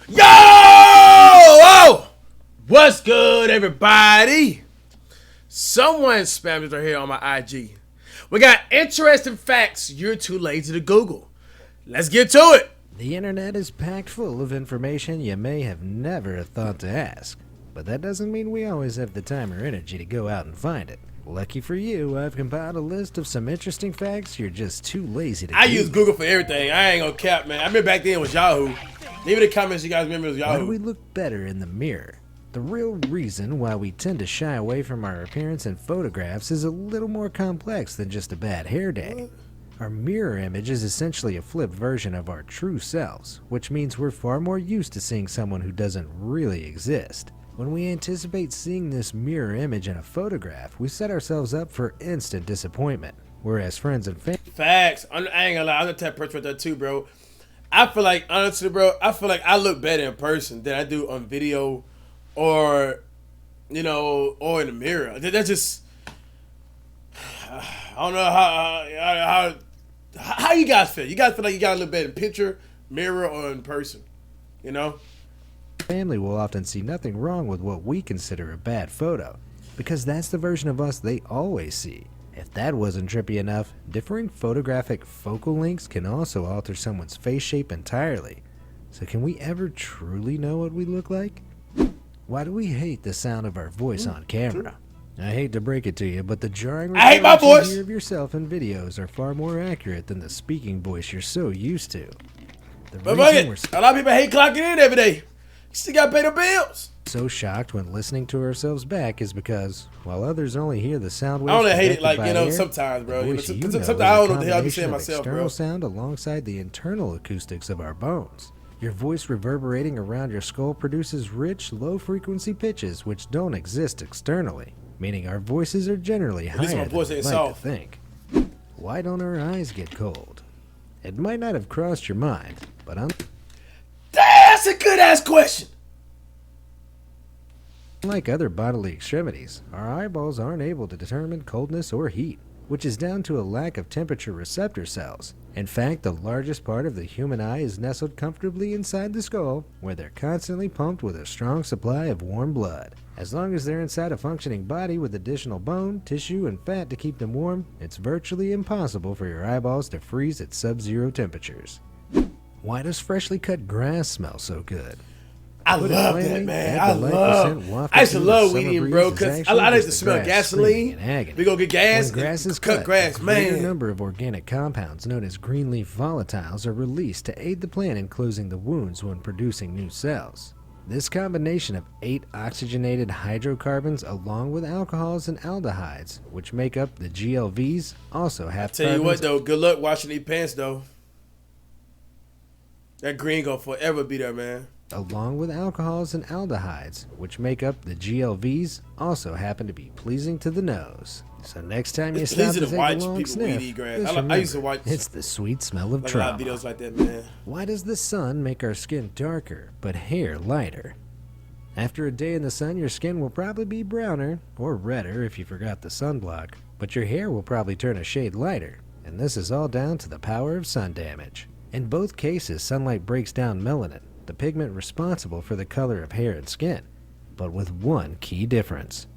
Yo! Oh! What's good, everybody? Someone spammed it right here on my IG. We got interesting facts you're too lazy to Google. Let's get to it. The internet is packed full of information you may have never thought to ask. But that doesn't mean we always have the time or energy to go out and find it. Lucky for you, I've compiled a list of some interesting facts you're just too lazy to I Google. use Google for everything. I ain't gonna cap, man. I remember back then it was Yahoo. Leave in the comments you guys remember it was Yahoo. Why do we look better in the mirror? The real reason why we tend to shy away from our appearance in photographs is a little more complex than just a bad hair day. Our mirror image is essentially a flipped version of our true selves, which means we're far more used to seeing someone who doesn't really exist. When we anticipate seeing this mirror image in a photograph, we set ourselves up for instant disappointment. Whereas friends and family... Facts. I ain't gonna lie. I'm the type of person with that too, bro. I feel like, honestly, bro, I look better in person than I do on video or, you know, or in the mirror. That's just... I don't know how you guys feel. You guys feel like you got to look better in picture, mirror, or in person, you know? Family will often see nothing wrong with what we consider a bad photo, because that's the version of us they always see. If that wasn't trippy enough, differing photographic focal lengths can also alter someone's face shape entirely. So can we ever truly know what we look like? Why do we hate the sound of our voice on camera? I hate to break it to you, but the jarring I hate my recordings voice. you hear of yourself in videos are far more accurate than the speaking voice you're so used to. But a lot of people hate clocking in every day. You still got to pay the bills. So shocked when listening to ourselves back is because, while others only hear the sound waves, I only hate it, projected like, you by know, air, sometimes, bro. the You know, voice sometimes is I don't know a what the hell I be combination saying of myself, external bro. sound alongside the internal acoustics of our bones. Your voice reverberating around your skull produces rich, low-frequency pitches which don't exist externally, meaning our voices are generally At least my higher than voice we ain't like soft. to think. Why don't our eyes get cold? It might not have crossed your mind, but That's a good ass question. unlike other bodily extremities, our eyeballs aren't able to determine coldness or heat, which is down to a lack of temperature receptor cells. In fact, the largest part of the human eye is nestled comfortably inside the skull, where they're constantly pumped with a strong supply of warm blood. As long as they're inside a functioning body with additional bone, tissue, and fat to keep them warm, it's virtually impossible for your eyeballs to freeze at sub-zero temperatures. Why does freshly cut grass smell so good? I Put it love plainly, that, man. that I delightful scent love. wafted I used to through the love summer weed eating, breeze bro, is because actually I used to just the smell grass screaming in gasoline. agony. We go get gas When grass is cut grass, a greater man. number of organic compounds known as green leaf volatiles are released to aid the plant in closing the wounds when producing new cells. This combination of 8 oxygenated hydrocarbons along with alcohols and aldehydes, which make up the GLVs, also have Tell you what, carbons though, good luck washing these pants, though. That green gonna forever be there, man. along with alcohols and aldehydes, which make up the GLVs, also happen to be pleasing to the nose. So next time you It's stop pleasing to to take watch a long people sniff, weed eat grass. just I used to remember, watch it's the sweet smell of like a lot trauma. of videos like that, man. Why does the sun make our skin darker, but hair lighter? After a day in the sun, your skin will probably be browner, or redder if you forgot the sunblock, but your hair will probably turn a shade lighter, and this is all down to the power of sun damage. In both cases, sunlight breaks down melanin, the pigment responsible for the color of hair and skin, but with one key difference.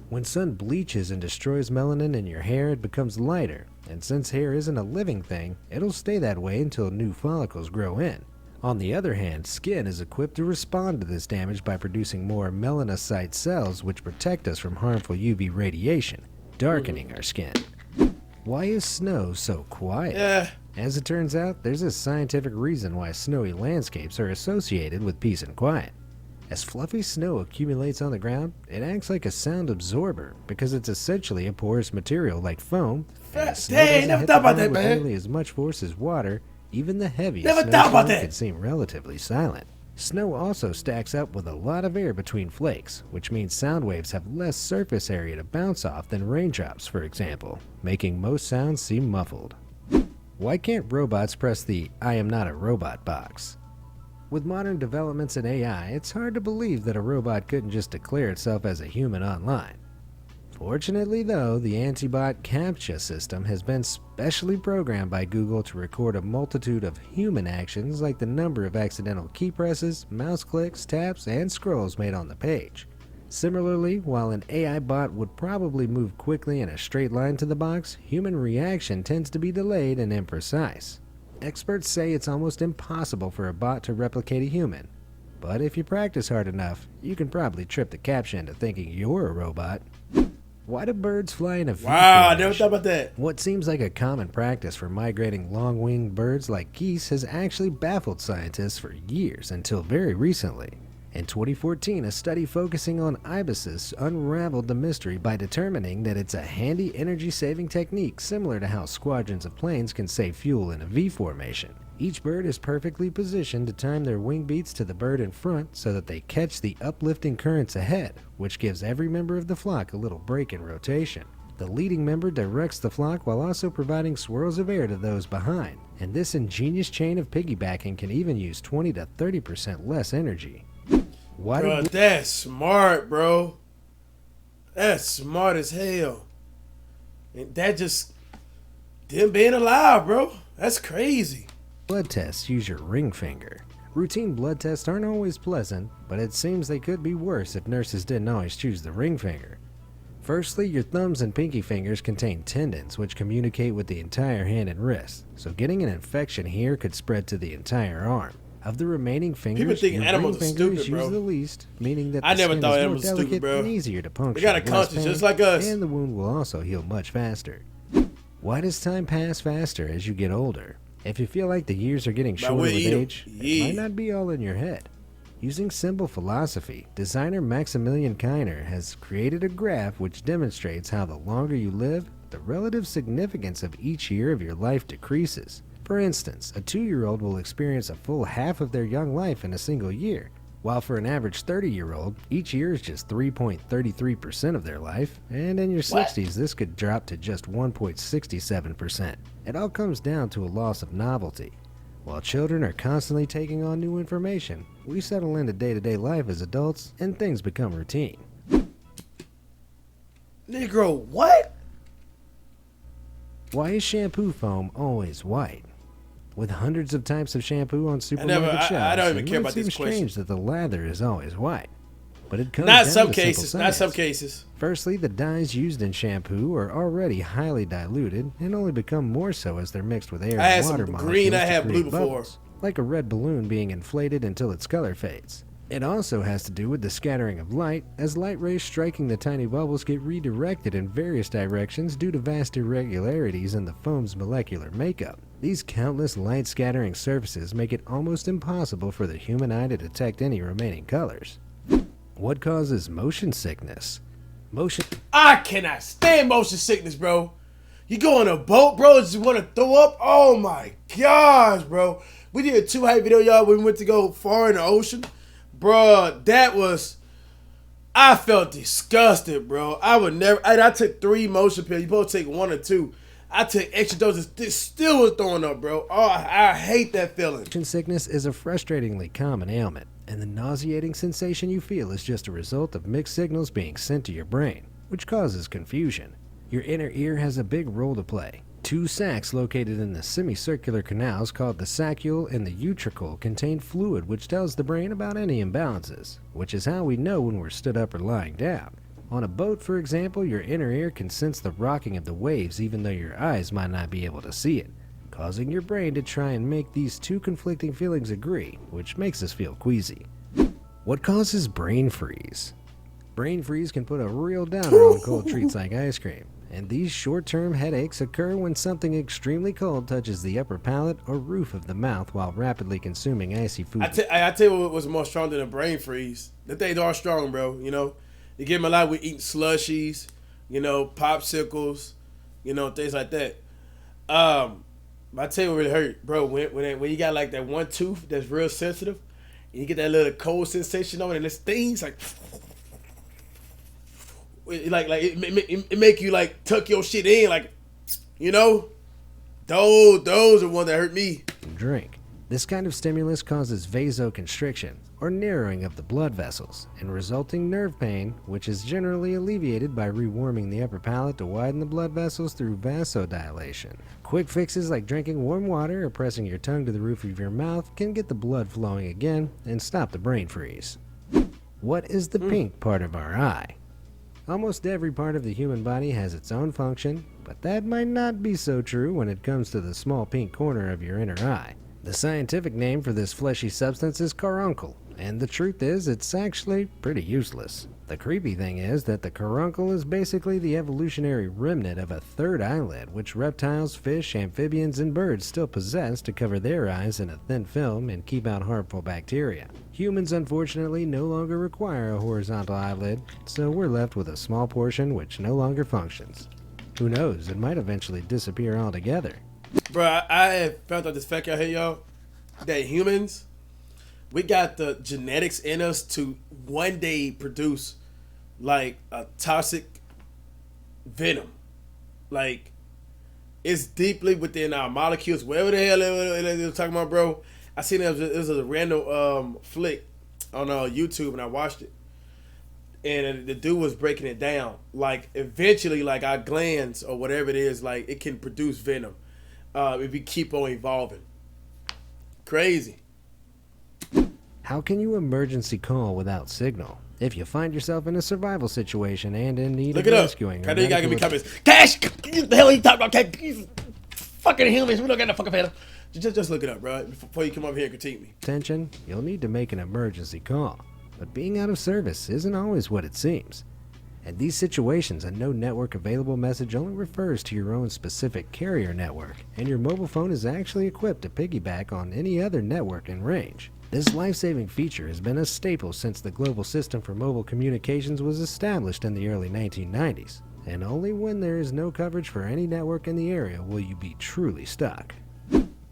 When sun bleaches and destroys melanin in your hair, it becomes lighter, and since hair isn't a living thing, it'll stay that way until new follicles grow in. On the other hand, skin is equipped to respond to this damage by producing more melanocyte cells which protect us from harmful UV radiation, darkening our skin. Why is snow so quiet? Yeah. As it turns out, there's a scientific reason why snowy landscapes are associated with peace and quiet. As fluffy snow accumulates on the ground, it acts like a sound absorber because it's essentially a porous material like foam. And as snow Dang, doesn't never hit thought the about ground that, with man. nearly as much force as water, even the heaviest Never thought about snowstorm that. can seem relatively silent. Snow also stacks up with a lot of air between flakes, which means sound waves have less surface area to bounce off than raindrops, for example, making most sounds seem muffled. Why can't robots press the "I am not a robot" box? With modern developments in AI, it's hard to believe that a robot couldn't just declare itself as a human online. Fortunately, though, the Antibot CAPTCHA system has been specially programmed by Google to record a multitude of human actions like the number of accidental key presses, mouse clicks, taps, and scrolls made on the page. Similarly, while an AI bot would probably move quickly in a straight line to the box, human reaction tends to be delayed and imprecise. Experts say it's almost impossible for a bot to replicate a human, but if you practice hard enough, you can probably trip the CAPTCHA into thinking you're a robot. Why do birds fly in a V Wow, I formation? never thought about that. What seems like a common practice for migrating long-winged birds like geese has actually baffled scientists for years until very recently. In 2014, a study focusing on ibises unraveled the mystery by determining that it's a handy energy-saving technique similar to how squadrons of planes can save fuel in a V formation. Each bird is perfectly positioned to time their wing beats to the bird in front so that they catch the uplifting currents ahead, which gives every member of the flock a little break in rotation. The leading member directs the flock while also providing swirls of air to those behind, and this ingenious chain of piggybacking can even use 20 to 30% less energy. Why Bro, do that's smart, bro. That's smart as hell. And that just them being alive, bro. That's crazy. blood tests use your ring finger? Routine blood tests aren't always pleasant, but it seems they could be worse if nurses didn't always choose the ring finger. Firstly, your thumbs and pinky fingers contain tendons which communicate with the entire hand and wrist, so getting an infection here could spread to the entire arm. Of the remaining fingers, think your animals ring are finger is stupid, bro. used the least, meaning that I the never skin thought is more animals were stupid, delicate bro. and easier to puncture. They got a with less conscience pain, just like us. and the wound will also heal much faster. Why does time pass faster as you get older? If you feel like the years are getting shorter with age, it might not be all in your head. Using simple philosophy, designer Maximilian Kiner has created a graph which demonstrates how the longer you live, the relative significance of each year of your life decreases. For instance, a 2-year-old will experience a full half of their young life in a single year, while for an average 30-year-old, each year is just 3.33% of their life, and in your 60s this could drop to just 1.67%. It all comes down to a loss of novelty. While children are constantly taking on new information, we settle into day-to-day life as adults and things become routine. Negro, what? Why is shampoo foam always white? With hundreds of types of shampoo on supermarket shelves, I don't even care it about seem this question. strange that the lather is always white. But it comes Not down some to cases. simple Not some science. cases. Firstly, the dyes used in shampoo are already highly diluted and only become more so as they're mixed with air I had and some water green, molecules I to had create blue before. bubbles, like a red balloon being inflated until its color fades. It also has to do with the scattering of light, as light rays striking the tiny bubbles get redirected in various directions due to vast irregularities in the foam's molecular makeup. These countless light-scattering surfaces make it almost impossible for the human eye to detect any remaining colors. What causes motion sickness? I cannot stand motion sickness, bro. You go on a boat, bro, just want to throw up? Oh my gosh, bro. We did a 2 hype video, y'all, when we went to go far in the ocean. Bro, I felt disgusted, bro. I would never, I took 3 motion pills. You supposed to take 1 or 2. I took extra doses, still was throwing up, bro. Oh, I hate that feeling. Motion sickness is a frustratingly common ailment, and the nauseating sensation you feel is just a result of mixed signals being sent to your brain, which causes confusion. Your inner ear has a big role to play. 2 sacs located in the semicircular canals called the saccule and the utricle contain fluid which tells the brain about any imbalances, which is how we know when we're stood up or lying down. On a boat, for example, your inner ear can sense the rocking of the waves even though your eyes might not be able to see it, causing your brain to try and make these 2 conflicting feelings agree, which makes us feel queasy. What causes brain freeze? Brain freeze can put a real downer on cold treats like ice cream, and these short-term headaches occur when something extremely cold touches the upper palate or roof of the mouth while rapidly consuming icy food. I tell you what was more strong than a brain freeze. The things are strong, bro, you know. You get them a lot with eating slushies, you know, popsicles, you know, things like that. I tell you what really hurt, bro, when you got like that one tooth that's real sensitive, and you get that little cold sensation on it, and it stings like it make you like tuck your shit in, like, you know, those are ones that hurt me. Drink. This kind of stimulus causes vasoconstriction, or narrowing of the blood vessels, and resulting nerve pain, which is generally alleviated by rewarming the upper palate to widen the blood vessels through vasodilation. Quick fixes like drinking warm water or pressing your tongue to the roof of your mouth can get the blood flowing again and stop the brain freeze. What is the pink part of our eye? Almost every part of the human body has its own function, but that might not be so true when it comes to the small pink corner of your inner eye. The scientific name for this fleshy substance is carbuncle, and the truth is it's actually pretty useless. The creepy thing is that the carbuncle is basically the evolutionary remnant of a third eyelid which reptiles, fish, amphibians, and birds still possess to cover their eyes in a thin film and keep out harmful bacteria. Humans unfortunately no longer require a horizontal eyelid, so we're left with a small portion which no longer functions. Who knows, it might eventually disappear altogether. Bro, I have found out this fact out here, y'all, that humans, we got the genetics in us to one day produce like a toxic venom. Like, it's deeply within our molecules, whatever the hell they were talking about, bro. I seen it was a random flick on YouTube, and I watched it. And the dude was breaking it down. Like, eventually, like, our glands or whatever it is, like, it can produce venom if we keep on evolving. Crazy. How can you emergency call without signal? If you find yourself in a survival situation and in need of rescuing, look it up. You gotta give me comments. Cash, what the hell are you talking about? Cash? Fucking humans, we don't got no fucking venom. Just look it up, bro, before you come over here and critique me. Attention, you'll need to make an emergency call. But being out of service isn't always what it seems. In these situations, a no network available message only refers to your own specific carrier network, and your mobile phone is actually equipped to piggyback on any other network in range. This life-saving feature has been a staple since the global system for mobile communications was established in the early 1990s, and only when there is no coverage for any network in the area will you be truly stuck.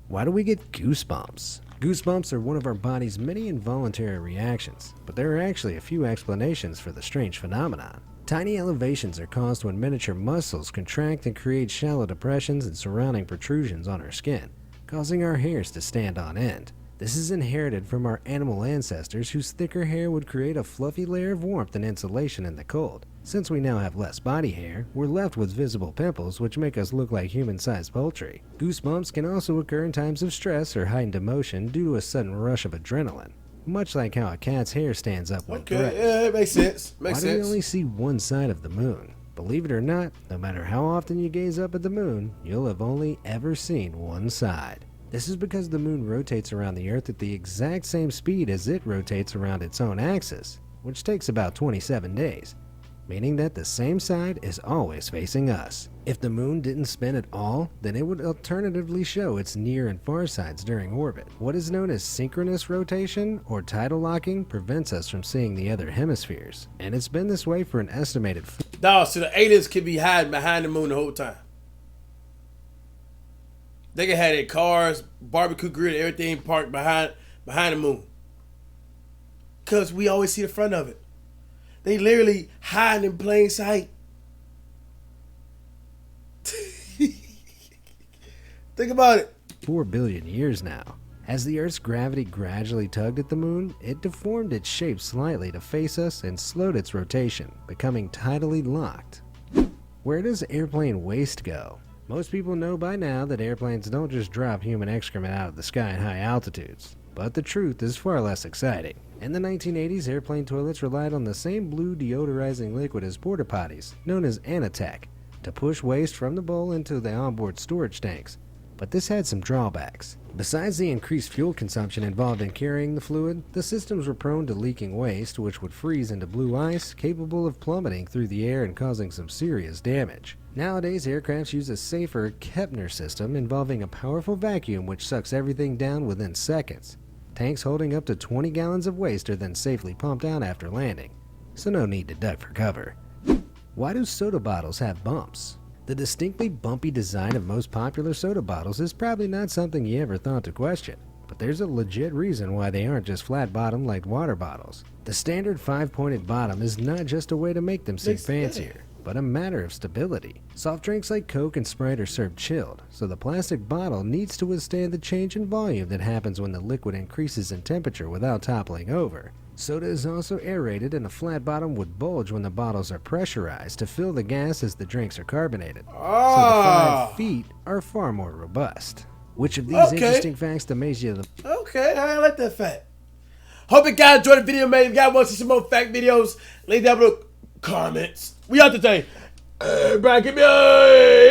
Why do we get goosebumps? Goosebumps are one of our body's many involuntary reactions, but there are actually a few explanations for the strange phenomenon. Tiny elevations are caused when miniature muscles contract and create shallow depressions and surrounding protrusions on our skin, causing our hairs to stand on end. This is inherited from our animal ancestors whose thicker hair would create a fluffy layer of warmth and insulation in the cold. Since we now have less body hair, we're left with visible pimples which make us look like human-sized poultry. Goosebumps can also occur in times of stress or heightened emotion due to a sudden rush of adrenaline, much like how a cat's hair stands up when threatened. Yeah, it makes sense. Why do we only see one side of the moon? Believe it or not, no matter how often you gaze up at the moon, you'll have only ever seen one side. This is because the moon rotates around the Earth at the exact same speed as it rotates around its own axis, which takes about 27 days, meaning that the same side is always facing us. If the moon didn't spin at all, then it would alternatively show its near and far sides during orbit. What is known as synchronous rotation or tidal locking prevents us from seeing the other hemispheres, and it's been this way for an estimated Dog, so the aliens could be hiding behind the moon the whole time. They can have their cars, barbecue grill, everything parked behind the moon. Cause we always see the front of it. They literally hide in plain sight. Think about it. 4 billion years now. As the Earth's gravity gradually tugged at the moon, it deformed its shape slightly to face us and slowed its rotation, becoming tidally locked. Where does airplane waste go? Most people know by now that airplanes don't just drop human excrement out of the sky at high altitudes, but the truth is far less exciting. In the 1980s, airplane toilets relied on the same blue deodorizing liquid as porta potties, known as Anatech, to push waste from the bowl into the onboard storage tanks. But this had some drawbacks. Besides the increased fuel consumption involved in carrying the fluid, the systems were prone to leaking waste, which would freeze into blue ice, capable of plummeting through the air and causing some serious damage. Nowadays, aircrafts use a safer Kepner system involving a powerful vacuum which sucks everything down within seconds. Tanks holding up to 20 gallons of waste are then safely pumped out after landing, so no need to duck for cover. Why do soda bottles have bumps? The distinctly bumpy design of most popular soda bottles is probably not something you ever thought to question, but there's a legit reason why they aren't just flat-bottomed like water bottles. The standard 5-pointed bottom is not just a way to make them seem fancier. but a matter of stability. Soft drinks like Coke and Sprite are served chilled, so the plastic bottle needs to withstand the change in volume that happens when the liquid increases in temperature without toppling over. Soda is also aerated, and a flat bottom would bulge when the bottles are pressurized to fill the gas as the drinks are carbonated. So the 5 feet are far more robust. Which of these interesting facts amaze you the Okay, I like that fact. Hope you guys enjoyed the video, man. If you guys want to see some more fact videos, leave down below comments. We out today. Hey, Brian, give me a...